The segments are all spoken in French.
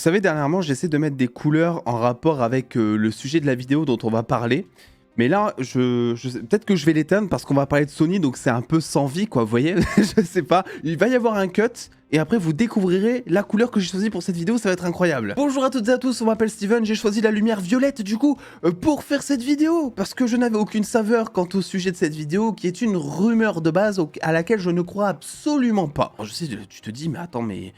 savez, dernièrement, j'essaie de mettre des couleurs en rapport avec le sujet de la vidéo dont on va parler. Mais là, peut-être que je vais l'éteindre parce qu'on va parler de Sony, donc c'est un peu sans vie, quoi, vous voyez. Je sais pas. Il va y avoir un cut, et après vous découvrirez la couleur que j'ai choisie pour cette vidéo, ça va être incroyable. Bonjour à toutes et à tous, on m'appelle Steven, j'ai choisi la lumière violette du coup pour faire cette vidéo, parce que je n'avais aucune saveur quant au sujet de cette vidéo, qui est une rumeur de base à laquelle je ne crois absolument pas. Alors, je sais, tu te dis, mais attends, mais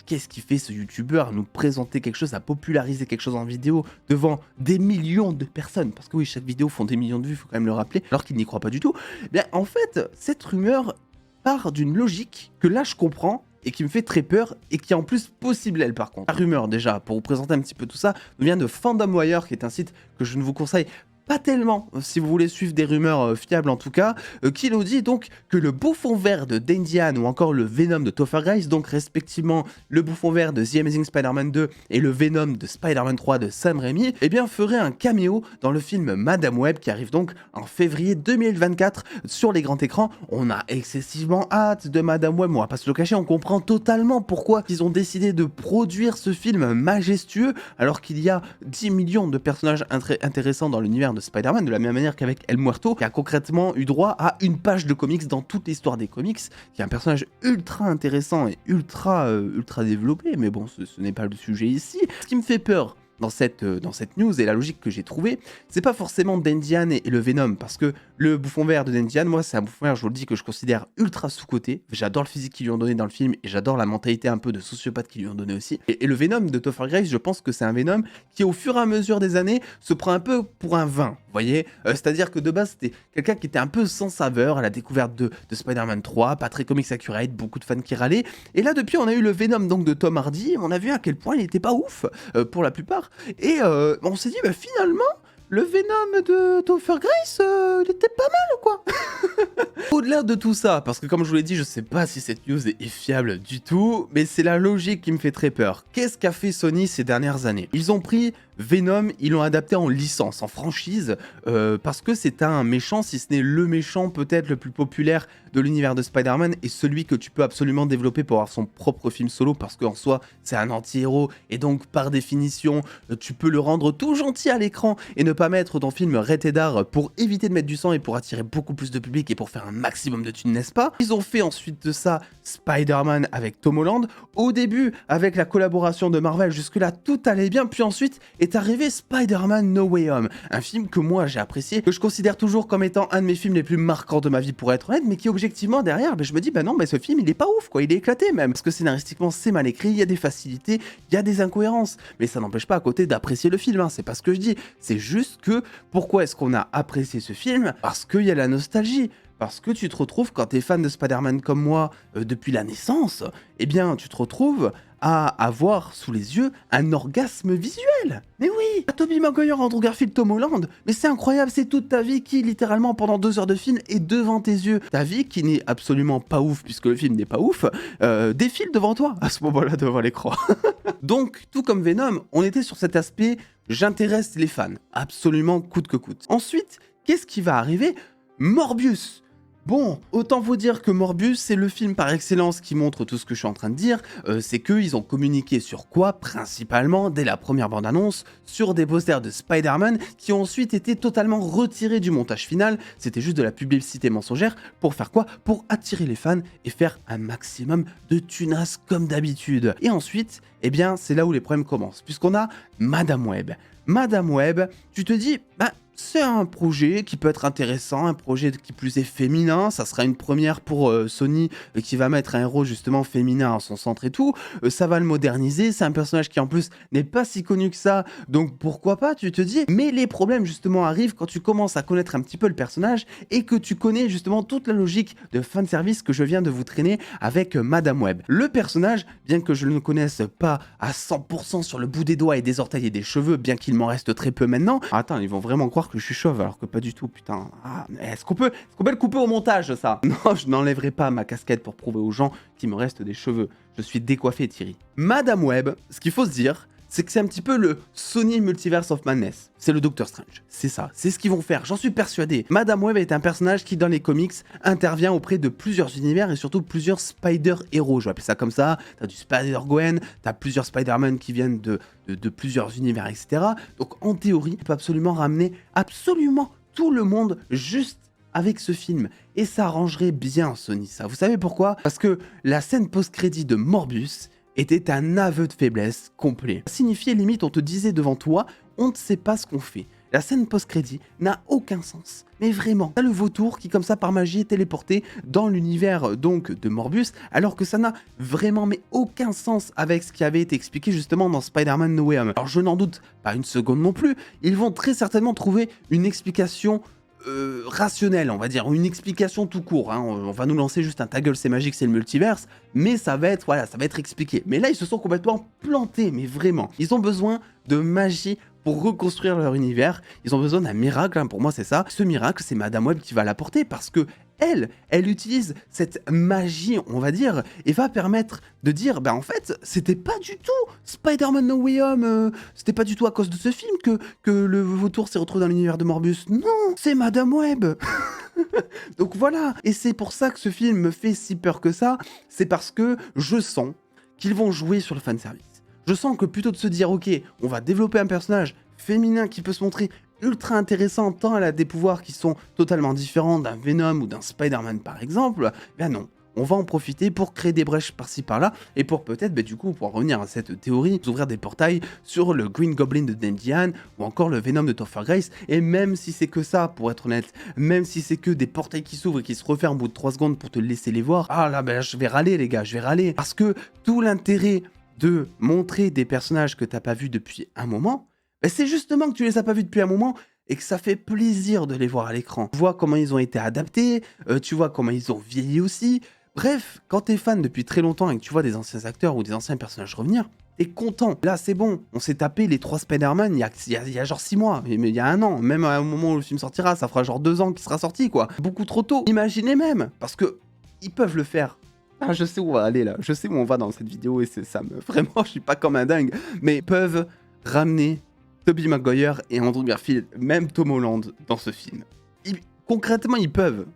qu'est-ce qu'il fait ce youtubeur à nous présenter quelque chose, à populariser quelque chose en vidéo devant des millions de personnes? Parce que oui, chaque vidéo font des millions de vues, faut quand même le rappeler, alors qu'il n'y croit pas du tout. Bien, en fait, cette rumeur part d'une logique que là je comprends et qui me fait très peur et qui est en plus possible elle par contre. La rumeur déjà, pour vous présenter un petit peu tout ça, nous vient de FandomWire qui est un site que je ne vous conseille pas tellement, si vous voulez suivre des rumeurs fiables en tout cas, qui nous dit donc que le bouffon vert de Dandian ou encore le Venom de Topher Grace, donc respectivement le bouffon vert de The Amazing Spider-Man 2 et le Venom de Spider-Man 3 de Sam Raimi, eh bien ferait un caméo dans le film Madame Web qui arrive donc en février 2024 sur les grands écrans. On a excessivement hâte de Madame Web, on va pas se le cacher, on comprend totalement pourquoi ils ont décidé de produire ce film majestueux alors qu'il y a 10 millions de personnages intéressants dans l'univers de Spider-Man, de la même manière qu'avec El Muerto, qui a concrètement eu droit à une page de comics dans toute l'histoire des comics, qui est un personnage ultra intéressant et ultra développé, mais bon, ce n'est pas le sujet ici. Ce qui me fait peur dans cette news et la logique que j'ai trouvée, c'est pas forcément Dandian et le Venom, parce que le bouffon vert de Dandian, moi c'est un bouffon vert, je vous le dis, que je considère ultra sous-coté. J'adore le physique qu'ils lui ont donné dans le film et j'adore la mentalité un peu de sociopathe qu'ils lui ont donné aussi. Et le Venom de Topher Grace, je pense que c'est un Venom qui au fur et à mesure des années se prend un peu pour un vin, vous voyez, c'est-à-dire que de base c'était quelqu'un qui était un peu sans saveur à la découverte de Spider-Man 3, pas très comics accurate, beaucoup de fans qui râlaient, et là depuis on a eu le Venom donc de Tom Hardy, on a vu à quel point il était pas ouf pour la plupart. Et on s'est dit, bah, finalement, le Venom de Topher Grace, il était pas mal, quoi. Au-delà de tout ça, parce que comme je vous l'ai dit, je sais pas si cette news est fiable du tout, mais c'est la logique qui me fait très peur. Qu'est-ce qu'a fait Sony ces dernières années? Ils ont pris Venom, ils l'ont adapté en licence, en franchise, parce que c'est un méchant, si ce n'est le méchant peut-être le plus populaire de l'univers de Spider-Man, et celui que tu peux absolument développer pour avoir son propre film solo, parce qu'en soi, c'est un anti-héros, et donc par définition, tu peux le rendre tout gentil à l'écran, et ne pas mettre ton film rated R pour éviter de mettre du sang, et pour attirer beaucoup plus de public, et pour faire un maximum de thunes, n'est-ce pas? Ils ont fait ensuite de ça Spider-Man avec Tom Holland, au début, avec la collaboration de Marvel, jusque-là, tout allait bien, puis ensuite est arrivé Spider-Man No Way Home, un film que moi j'ai apprécié, que je considère toujours comme étant un de mes films les plus marquants de ma vie pour être honnête, mais qui objectivement derrière, je me dis bah non, mais ce film il est pas ouf quoi, il est éclaté même, parce que scénaristiquement c'est mal écrit, il y a des facilités, il y a des incohérences, mais ça n'empêche pas à côté d'apprécier le film, hein. C'est pas ce que je dis, c'est juste que pourquoi est-ce qu'on a apprécié ce film? Parce qu'il y a la nostalgie. Parce que tu te retrouves, quand t'es fan de Spider-Man comme moi depuis la naissance, eh bien tu te retrouves à avoir sous les yeux un orgasme visuel. Mais oui, Tobey Maguire, Andrew Garfield, Tom Holland, mais c'est incroyable, c'est toute ta vie qui littéralement pendant 2 heures de film est devant tes yeux. Ta vie qui n'est absolument pas ouf puisque le film n'est pas ouf, défile devant toi à ce moment-là devant l'écran. Donc tout comme Venom, on était sur cet aspect j'intéresse les fans, absolument coûte que coûte. Ensuite, qu'est-ce qui va arriver? Morbius. Bon, autant vous dire que Morbius, c'est le film par excellence qui montre tout ce que je suis en train de dire, c'est qu'ils ont communiqué sur quoi? Principalement, dès la première bande-annonce, sur des posters de Spider-Man qui ont ensuite été totalement retirés du montage final, c'était juste de la publicité mensongère, pour faire quoi? Pour attirer les fans et faire un maximum de tunas comme d'habitude. Et ensuite, eh bien, c'est là où les problèmes commencent, puisqu'on a Madame Web. Madame Web, tu te dis, bah, c'est un projet qui peut être intéressant, un projet qui plus est féminin, ça sera une première pour Sony qui va mettre un héros justement féminin à son centre et tout, ça va le moderniser, c'est un personnage qui en plus n'est pas si connu que ça, donc pourquoi pas tu te dis, mais les problèmes justement arrivent quand tu commences à connaître un petit peu le personnage et que tu connais justement toute la logique de fanservice que je viens de vous traîner avec Madame Web. Le personnage, bien que je ne le connaisse pas à 100% sur le bout des doigts et des orteils et des cheveux, bien qu'il m'en reste très peu maintenant, attends, ils vont vraiment croire que je suis chauve alors que pas du tout, putain. Ah, est-ce qu'on peut le couper au montage ça? Non, je n'enlèverai pas ma casquette pour prouver aux gens qu'il me reste des cheveux. Je suis décoiffé, Thierry. Madame Web, ce qu'il faut se dire, c'est que c'est un petit peu le Sony Multiverse of Madness. C'est le Doctor Strange. C'est ça, c'est ce qu'ils vont faire, j'en suis persuadé. Madame Web est un personnage qui, dans les comics, intervient auprès de plusieurs univers et surtout plusieurs Spider-Héros. Je vais appeler ça comme ça. T'as du Spider-Gwen, t'as plusieurs Spider-Man qui viennent de plusieurs univers, etc. Donc en théorie, on peut absolument ramener absolument tout le monde juste avec ce film. Et ça arrangerait bien Sony, ça. Vous savez pourquoi? Parce que la scène post-crédit de Morbius était un aveu de faiblesse complet. Ça signifiait limite, on te disait devant toi, on ne sait pas ce qu'on fait. La scène post-crédit n'a aucun sens. Mais vraiment, t'as le vautour qui comme ça par magie est téléporté dans l'univers donc de Morbius, alors que ça n'a vraiment mais aucun sens avec ce qui avait été expliqué justement dans Spider-Man No Way Home. Alors je n'en doute pas une seconde non plus, ils vont très certainement trouver une explication rationnelle, on va dire, une explication tout court, hein. On va nous lancer juste un ta gueule c'est magique, c'est le multiverse, mais ça va être, voilà, ça va être expliqué. Mais là, ils se sont complètement plantés, mais vraiment. Ils ont besoin de magie pour reconstruire leur univers, ils ont besoin d'un miracle, hein, pour moi c'est ça. Ce miracle, c'est Madame Web qui va l'apporter, parce que elle utilise cette magie, on va dire, et va permettre de dire, bah en fait, c'était pas du tout Spider-Man No Way Home, c'était pas du tout à cause de ce film que le vautour s'est retrouvé dans l'univers de Morbius. Non, c'est Madame Web. Donc voilà, et c'est pour ça que ce film me fait si peur que ça, c'est parce que je sens qu'ils vont jouer sur le fanservice. Je sens que plutôt de se dire, ok, on va développer un personnage féminin qui peut se montrer ultra intéressant tant elle a des pouvoirs qui sont totalement différents d'un Venom ou d'un Spider-Man par exemple, ben non. On va en profiter pour créer des brèches par-ci par-là et pour peut-être, du coup, pour revenir à cette théorie, ouvrir des portails sur le Green Goblin de Dandian ou encore le Venom de Topher Grace. Et même si c'est que ça, pour être honnête, même si c'est que des portails qui s'ouvrent et qui se referment au bout de 3 secondes pour te laisser les voir, ah là, ben je vais râler les gars, je vais râler. Parce que tout l'intérêt de montrer des personnages que t'as pas vus depuis un moment, ben c'est justement que tu les as pas vus depuis un moment et que ça fait plaisir de les voir à l'écran. Tu vois comment ils ont été adaptés, tu vois comment ils ont vieilli aussi. Bref, quand t'es fan depuis très longtemps et que tu vois des anciens acteurs ou des anciens personnages revenir, t'es content. Là, c'est bon. On s'est tapé les 3 Spider-Man il y a genre 6 mois, mais il y a un an. Même au moment où le film sortira, ça fera genre 2 ans qu'il sera sorti, quoi. Beaucoup trop tôt. Imaginez même, parce que ils peuvent le faire. Ah, je sais où on va aller là. Je sais où on va dans cette vidéo et c'est ça me... Vraiment, je suis pas comme un dingue. Mais ils peuvent ramener Tobey Maguire et Andrew Garfield, même Tom Holland, dans ce film. Concrètement, ils peuvent.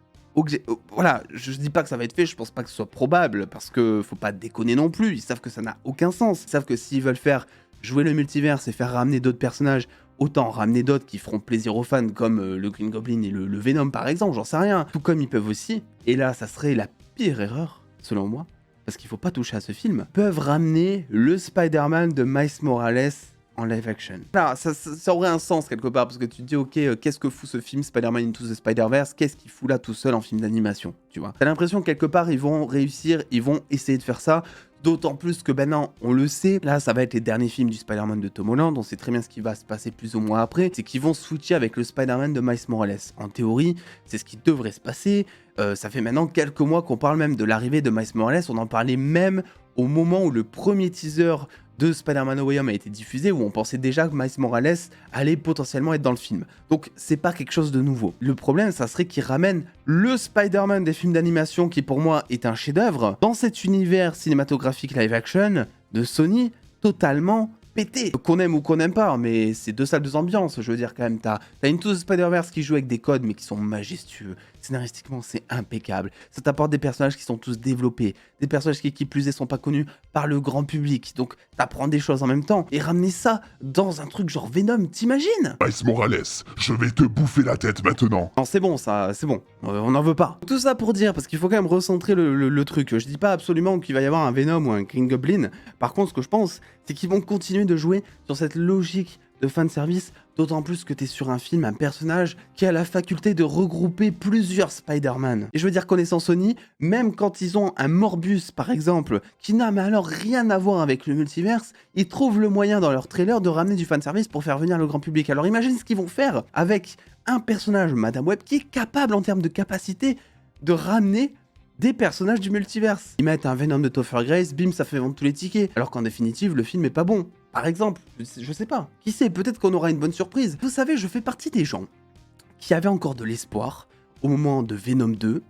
Voilà, je dis pas que ça va être fait, je pense pas que ce soit probable, parce que faut pas déconner non plus, ils savent que ça n'a aucun sens. Ils savent que s'ils veulent faire jouer le multiverse et faire ramener d'autres personnages, autant ramener d'autres qui feront plaisir aux fans, comme le Green Goblin et le Venom par exemple, j'en sais rien. Tout comme ils peuvent aussi, et là ça serait la pire erreur, selon moi, parce qu'il faut pas toucher à ce film, peuvent ramener le Spider-Man de Miles Morales en live action. Là, ça aurait un sens quelque part, parce que tu te dis, ok, qu'est-ce que fout ce film Spider-Man Into the Spider-Verse? Qu'est-ce qu'il fout là tout seul en film d'animation, tu vois? T'as l'impression que quelque part, ils vont réussir, ils vont essayer de faire ça, d'autant plus que maintenant, on le sait, là, ça va être les derniers films du Spider-Man de Tom Holland, on sait très bien ce qui va se passer plus ou moins après, c'est qu'ils vont switcher avec le Spider-Man de Miles Morales. En théorie, c'est ce qui devrait se passer, ça fait maintenant quelques mois qu'on parle même de l'arrivée de Miles Morales, on en parlait même au moment où le premier teaser de Spider-Man No Way Home a été diffusé, où on pensait déjà que Miles Morales allait potentiellement être dans le film. Donc c'est pas quelque chose de nouveau. Le problème, ça serait qu'ils ramènent le Spider-Man des films d'animation, qui pour moi est un chef-d'œuvre, dans cet univers cinématographique live-action de Sony, totalement pété. Qu'on aime ou qu'on n'aime pas, mais c'est 2 salles, 2 ambiances, je veux dire quand même. T'as Into the Spider-Verse qui joue avec des codes, mais qui sont majestueux. Scénaristiquement, c'est impeccable. Ça t'apporte des personnages qui sont tous développés, des personnages qui plus est sont pas connus par le grand public. Donc t'apprends des choses en même temps. Et ramener ça dans un truc genre Venom, t'imagines? Miles Morales, je vais te bouffer la tête maintenant. Non, c'est bon ça, c'est bon. On n'en veut pas. Tout ça pour dire, parce qu'il faut quand même recentrer le truc. Je dis pas absolument qu'il va y avoir un Venom ou un Green Goblin. Par contre, ce que je pense, c'est qu'ils vont continuer de jouer sur cette logique de fanservice, d'autant plus que t'es sur un film, un personnage qui a la faculté de regrouper plusieurs Spider-Man. Et je veux dire, connaissant Sony, même quand ils ont un Morbius par exemple, qui n'a mais alors rien à voir avec le multiverse, ils trouvent le moyen dans leur trailer de ramener du fanservice pour faire venir le grand public. Alors imagine ce qu'ils vont faire avec un personnage, Madame Web, qui est capable en termes de capacité de ramener des personnages du multiverse. Ils mettent un Venom de Topher Grace, bim, ça fait vendre tous les tickets. Alors qu'en définitive, le film est pas bon. Par exemple, je sais pas. Qui sait, peut-être qu'on aura une bonne surprise. Vous savez, je fais partie des gens qui avaient encore de l'espoir au moment de Venom 2,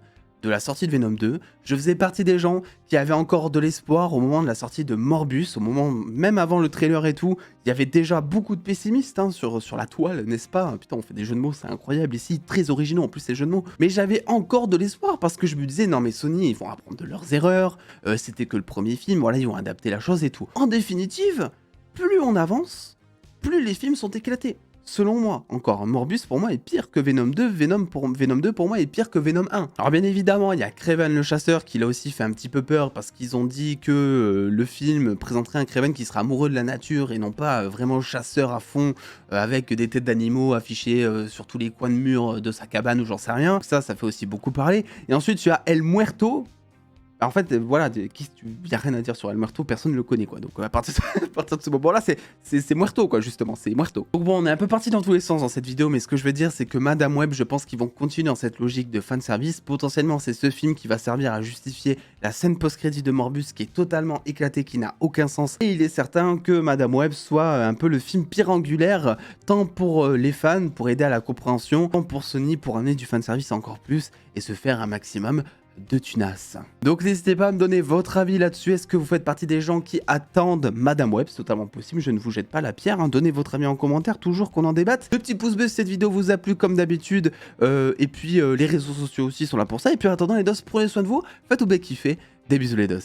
de la sortie de Venom 2. Je faisais partie des gens qui avaient encore de l'espoir au moment de la sortie de Morbus, au moment, même avant le trailer et tout, il y avait déjà beaucoup de pessimistes hein, sur la toile, n'est-ce pas? Putain, on fait des jeux de mots, c'est incroyable ici, très originaux en plus ces jeux de mots. Mais j'avais encore de l'espoir parce que je me disais, non mais Sony, ils vont apprendre de leurs erreurs, c'était que le premier film, voilà, ils vont adapter la chose et tout. En définitive, plus on avance, plus les films sont éclatés. Selon moi, encore, Morbus pour moi est pire que Venom 2, Venom 2 pour moi est pire que Venom 1. Alors bien évidemment, il y a Kraven le chasseur qui l'a aussi fait un petit peu peur parce qu'ils ont dit que le film présenterait un Kraven qui sera amoureux de la nature et non pas vraiment chasseur à fond avec des têtes d'animaux affichées sur tous les coins de mur de sa cabane ou j'en sais rien. Ça fait aussi beaucoup parler. Et ensuite tu as El Muerto. En fait, voilà, il n'y a rien à dire sur El Muerto, personne ne le connaît, quoi. Donc, à partir de ce moment-là, c'est Muerto, quoi, justement, c'est Muerto. Donc bon, on est un peu parti dans tous les sens dans cette vidéo, mais ce que je veux dire, c'est que Madame Web, je pense qu'ils vont continuer dans cette logique de fanservice. Potentiellement, c'est ce film qui va servir à justifier la scène post-crédit de Morbus, qui est totalement éclatée, qui n'a aucun sens. Et il est certain que Madame Web soit un peu le film pirangulaire, tant pour les fans, pour aider à la compréhension, tant pour Sony, pour amener du fanservice encore plus, et se faire un maximum de tunas. Donc n'hésitez pas à me donner votre avis là-dessus. Est-ce que vous faites partie des gens qui attendent Madame Web? C'est totalement possible, je ne vous jette pas la pierre, hein. Donnez votre avis en commentaire, toujours qu'on en débatte. Le petit pouce bleu si cette vidéo vous a plu comme d'habitude, et puis les réseaux sociaux aussi sont là pour ça. Et puis en attendant les dos, prenez soin de vous, faites ou bien kiffer, des bisous les dos.